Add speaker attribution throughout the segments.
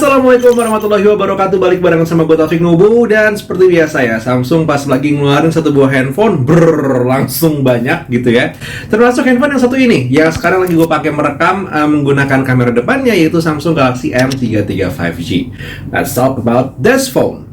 Speaker 1: Assalamualaikum warahmatullahi wabarakatuh. Balik barengan sama gue Taufik Nubu. Dan seperti biasa ya, Samsung pas lagi ngeluarin satu buah handphone langsung banyak gitu ya. Termasuk handphone yang satu ini, yang sekarang lagi gue pakai merekam menggunakan kamera depannya, yaitu Samsung Galaxy M33 5G. Let's talk about this phone.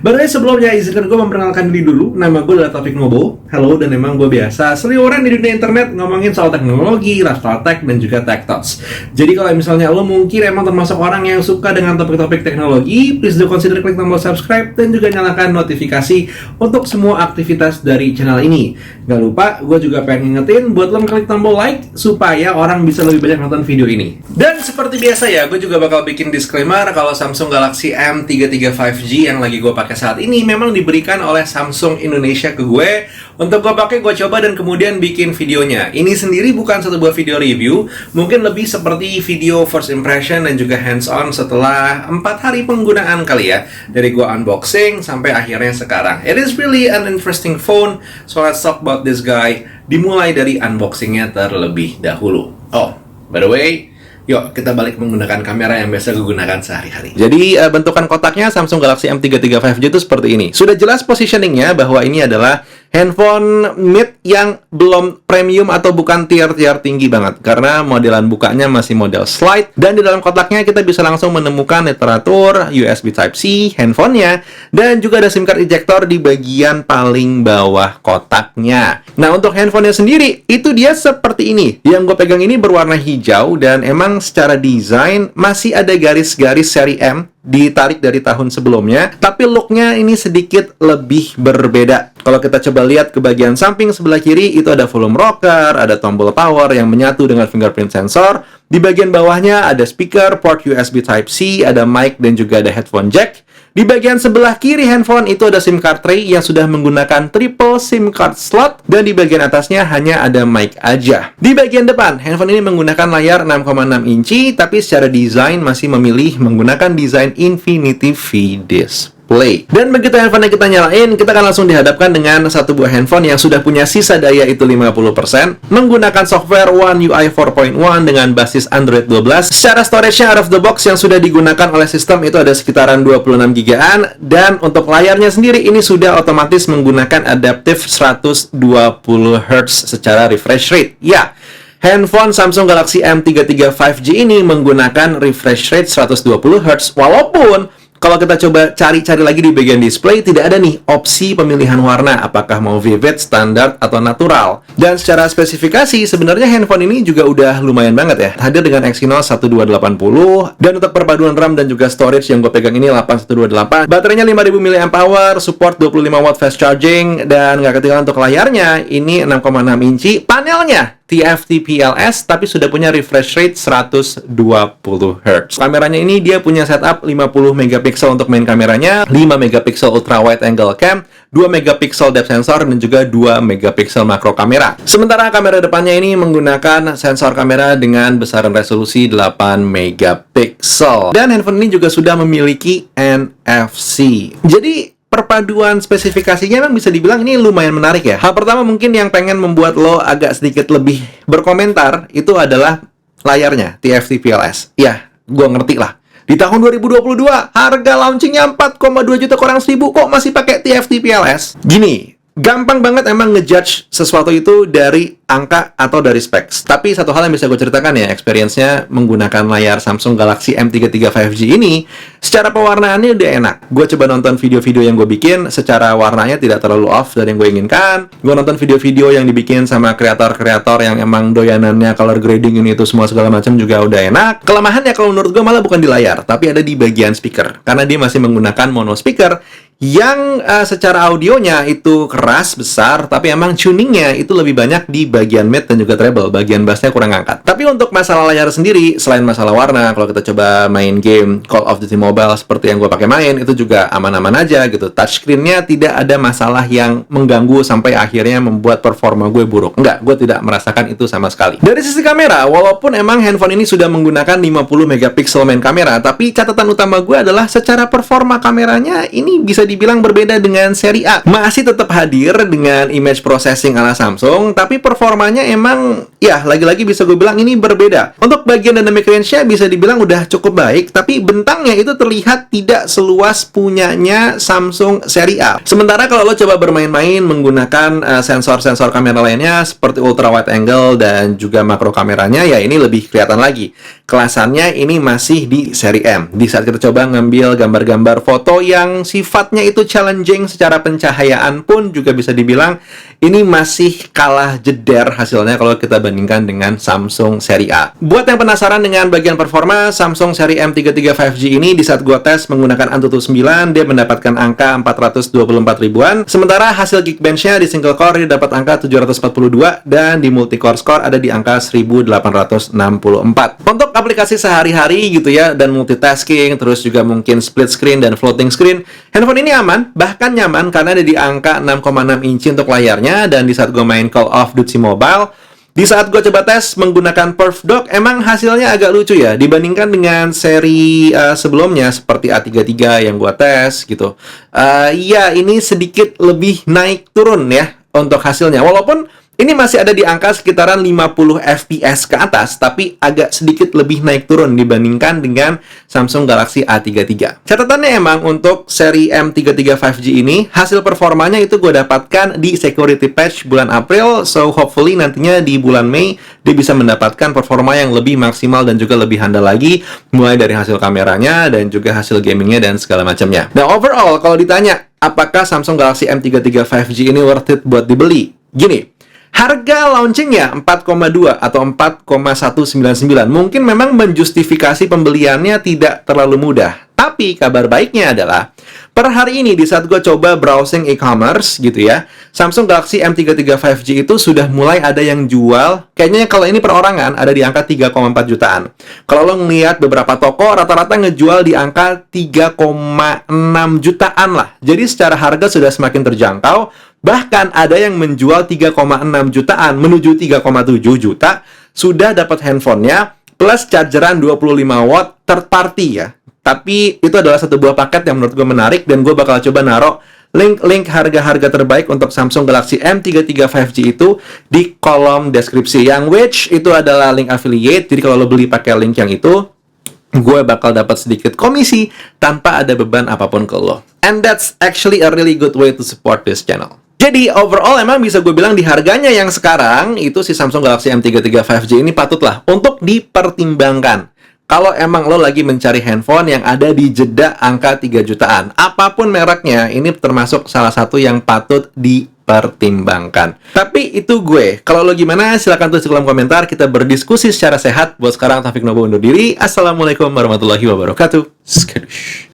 Speaker 1: Barunya sebelumnya izinkan gue memperkenalkan diri dulu. Nama gue adalah Taufik Nubu. Halo, dan emang gue biasa seliuran di dunia internet ngomongin soal teknologi, lifestyle tech, dan juga tech talks. Jadi kalau misalnya lo mungkin emang termasuk orang yang suka dengan topik-topik teknologi, please do consider klik tombol subscribe dan juga nyalakan notifikasi untuk semua aktivitas dari channel ini. Gak lupa, gue juga pengen ngingetin buat lo klik tombol like supaya orang bisa lebih banyak nonton video ini. Dan seperti biasa ya, gue juga bakal bikin disclaimer kalau Samsung Galaxy M33 5G yang lagi gue pakai saat ini memang diberikan oleh Samsung Indonesia ke gue untuk gue pakai, gue coba dan kemudian bikin videonya. Ini sendiri bukan satu buah video review, mungkin lebih seperti video first impression dan juga hands on setelah 4 hari penggunaan kali ya, dari gue unboxing sampai akhirnya sekarang. It is really an interesting phone, so let's talk about this guy. Dimulai dari unboxingnya terlebih dahulu. Oh, by the way, yuk kita balik menggunakan kamera yang biasa gue gunakan sehari-hari. Jadi bentukan kotaknya Samsung Galaxy M33 5G itu seperti ini. Sudah jelas positioningnya bahwa ini adalah handphone mid yang belum premium atau bukan tier-tier tinggi banget, karena modelan bukanya masih model slide. Dan di dalam kotaknya kita bisa langsung menemukan literatur, USB Type-C, handphonenya, dan juga ada SIM card ejector di bagian paling bawah kotaknya. Nah, untuk handphonenya sendiri, itu dia seperti ini. Yang gue pegang ini berwarna hijau, dan emang secara desain masih ada garis-garis seri M ditarik dari tahun sebelumnya, tapi looknya ini sedikit lebih berbeda. Kalau kita coba lihat ke bagian samping sebelah kiri, itu ada volume rocker, ada tombol power yang menyatu dengan fingerprint sensor. Di bagian bawahnya ada speaker, port USB Type-C, ada mic, dan juga ada headphone jack. Di bagian sebelah kiri handphone itu ada SIM card tray yang sudah menggunakan triple SIM card slot, dan di bagian atasnya hanya ada mic aja. Di bagian depan, handphone ini menggunakan layar 6,6 inci, tapi secara desain masih memilih menggunakan desain Infinity V Display. Dan begitu handphone kita nyalain, kita akan langsung dihadapkan dengan satu buah handphone yang sudah punya sisa daya itu 50%, menggunakan software One UI 4.1 dengan basis Android 12. Secara storage-nya out of the box yang sudah digunakan oleh sistem itu ada sekitaran 26 GB, dan untuk layarnya sendiri ini sudah otomatis menggunakan adaptive 120 Hz secara refresh rate. Ya, handphone Samsung Galaxy M33 5G ini menggunakan refresh rate 120 Hz, walaupun kalau kita coba cari-cari lagi di bagian display, tidak ada nih opsi pemilihan warna, apakah mau vivid, standar, atau natural. Dan secara spesifikasi, sebenarnya handphone ini juga udah lumayan banget ya. Hadir dengan Exynos 12880, dan untuk perpaduan RAM dan juga storage yang gue pegang ini 8128. Baterainya 5000 mAh, support 25 watt fast charging, dan nggak ketinggalan untuk layarnya, ini 6,6 inci. Panelnya TFT PLS, tapi sudah punya refresh rate 120 Hz. Kameranya ini dia punya setup 50 megapiksel untuk main kameranya, 5 megapiksel ultra wide angle cam, 2 megapiksel depth sensor, dan juga 2 megapiksel makro kamera. Sementara kamera depannya ini menggunakan sensor kamera dengan besaran resolusi 8 megapiksel. Dan handphone ini juga sudah memiliki NFC. Jadi perpaduan spesifikasinya memang bisa dibilang ini lumayan menarik ya. Hal pertama mungkin yang pengen membuat lo agak sedikit lebih berkomentar itu adalah layarnya TFT PLS. Ya, gue ngerti lah. Di tahun 2022, harga launchingnya 4,2 juta kurang 1000, kok masih pakai TFT PLS? Gini, gampang banget emang ngejudge sesuatu itu dari angka atau dari specs. Tapi satu hal yang bisa gue ceritakan ya, experience-nya menggunakan layar Samsung Galaxy M33 5G ini, secara pewarnaannya udah enak. Gue coba nonton video-video yang gue bikin, secara warnanya tidak terlalu off dari yang gue inginkan. Gue nonton video-video yang dibikin sama kreator-kreator yang emang doyanannya color grading ini itu semua segala macam juga udah enak. Kelemahannya kalau menurut gue malah bukan di layar, tapi ada di bagian speaker. Karena dia masih menggunakan mono speaker yang secara audionya itu keras, besar, tapi emang tuningnya itu lebih banyak di bagian mid dan juga treble. Bagian bassnya kurang angkat. Tapi untuk masalah layar sendiri, selain masalah warna, kalau kita coba main game Call of Duty Mobile seperti yang gue pakai main, itu juga aman-aman aja gitu. Touchscreen-nya tidak ada masalah yang mengganggu sampai akhirnya membuat performa gue buruk. Enggak, gue tidak merasakan itu sama sekali. Dari sisi kamera, walaupun emang handphone ini sudah menggunakan 50 megapiksel main kamera, tapi catatan utama gue adalah secara performa kameranya ini bisa dibilang berbeda dengan seri A. Masih tetap hadir dengan image processing ala Samsung, tapi performanya emang ya lagi-lagi bisa gue bilang ini berbeda. Untuk bagian dynamic range-nya bisa dibilang udah cukup baik, tapi bentangnya itu terlihat tidak seluas punyanya Samsung seri A. Sementara kalau lo coba bermain-main menggunakan sensor-sensor kamera lainnya seperti ultra wide angle dan juga makro kameranya, ya ini lebih kelihatan lagi. Kelasannya ini masih di seri M. Di saat kita coba ngambil gambar-gambar foto yang sifatnya itu challenging secara pencahayaan pun juga bisa dibilang ini masih kalah jeder hasilnya kalau kita bandingkan dengan Samsung seri A. Buat yang penasaran dengan bagian performa Samsung seri M33 5G ini, di saat gua tes menggunakan Antutu 9, dia mendapatkan angka 424 ribuan. Sementara hasil Geekbench-nya di single core dia dapat angka 742 dan di multi-core score ada di angka 1864. Untuk aplikasi sehari-hari gitu ya, dan multitasking, terus juga mungkin split screen dan floating screen, handphone ini aman, bahkan nyaman karena ada di angka 6,6 inci untuk layarnya. Dan di saat gue main Call of Duty Mobile, di saat gue coba tes menggunakan Perf Dock, emang hasilnya agak lucu ya dibandingkan dengan seri sebelumnya seperti A33 yang gue tes gitu. Ya ini sedikit lebih naik turun ya untuk hasilnya, walaupun ini masih ada di angka sekitaran 50 fps ke atas, tapi agak sedikit lebih naik turun dibandingkan dengan Samsung Galaxy A33. Catatannya emang untuk seri M33 5G ini, hasil performanya itu gue dapatkan di security patch bulan April, so hopefully nantinya di bulan Mei dia bisa mendapatkan performa yang lebih maksimal dan juga lebih handal lagi, mulai dari hasil kameranya dan juga hasil gamingnya dan segala macamnya. Nah overall, kalau ditanya apakah Samsung Galaxy M33 5G ini worth it buat dibeli? Gini, harga launchingnya 4,2 atau 4,199 mungkin memang menjustifikasi pembeliannya tidak terlalu mudah. Tapi kabar baiknya adalah per hari ini di saat gue coba browsing e-commerce gitu ya, Samsung Galaxy M33 5G itu sudah mulai ada yang jual. Kayaknya kalau ini perorangan ada di angka 3,4 jutaan. Kalau lo ngeliat beberapa toko rata-rata ngejual di angka 3,6 jutaan lah. Jadi secara harga sudah semakin terjangkau. Bahkan ada yang menjual 3,6 jutaan menuju 3,7 juta sudah dapat handphonenya plus chargeran 25 watt third party ya. Tapi itu adalah satu buah paket yang menurut gue menarik dan gue bakal coba naruh link harga-harga terbaik untuk Samsung Galaxy M33 5G itu di kolom deskripsi. Yang which itu adalah link affiliate. Jadi kalau lo beli pakai link yang itu, gue bakal dapat sedikit komisi tanpa ada beban apapun ke lo. And that's actually a really good way to support this channel. Jadi overall emang bisa gue bilang di harganya yang sekarang itu si Samsung Galaxy M33 5G ini patutlah untuk dipertimbangkan. Kalau emang lo lagi mencari handphone yang ada di jeda angka 3 jutaan, apapun mereknya, ini termasuk salah satu yang patut dipertimbangkan. Tapi itu gue. Kalau lo gimana? Silahkan tulis di kolom komentar. Kita berdiskusi secara sehat. Buat sekarang, Taufik Nobo undur diri. Assalamualaikum warahmatullahi wabarakatuh. Skadush.